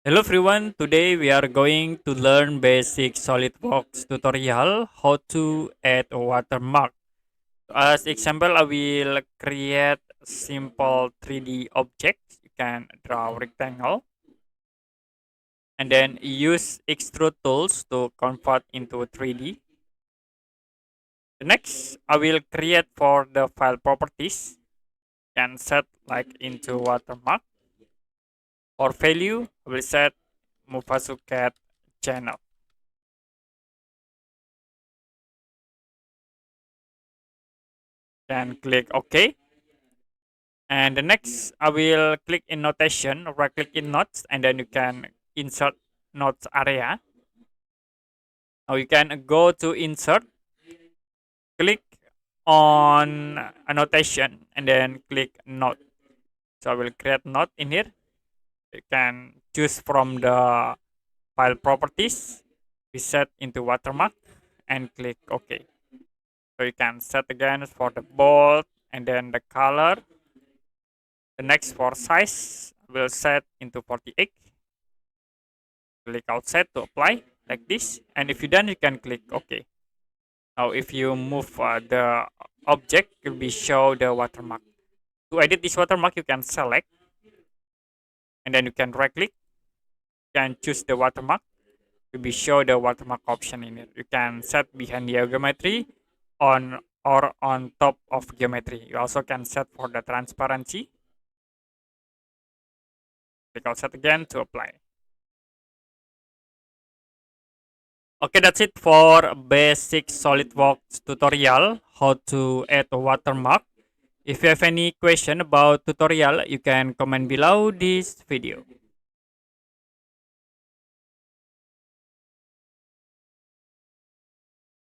Hello everyone, today we are going to learn basic SolidWorks tutorial how to add a watermark. As example, I will create simple 3D objects. You can draw rectangle and then use extrude tools to convert into 3D. The next, I will create for the file properties and set like into watermark. For value, I will set Mufasucat channel. Then click OK. And the next, I will click in notation, right click in notes, and then you can insert notes area. Now you can go to insert, click on annotation, and then click note. So I will create note in here. You can choose from the file properties, reset into watermark, and click OK. So you can set again for the bold and then the color. The next for size, will set into 48. Click outside to apply like this, and if you're done you can click OK. Now if you move the object, it will be show the watermark. To edit this watermark, you can select and then you can right click, you can choose the watermark. It will be show the watermark option in it. You can set behind the geometry on or on top of geometry. You also can set for the transparency. Click outside again to apply. Okay, that's it for basic SolidWorks tutorial, how to add a watermark. If you have any question about tutorial, you can comment below this video.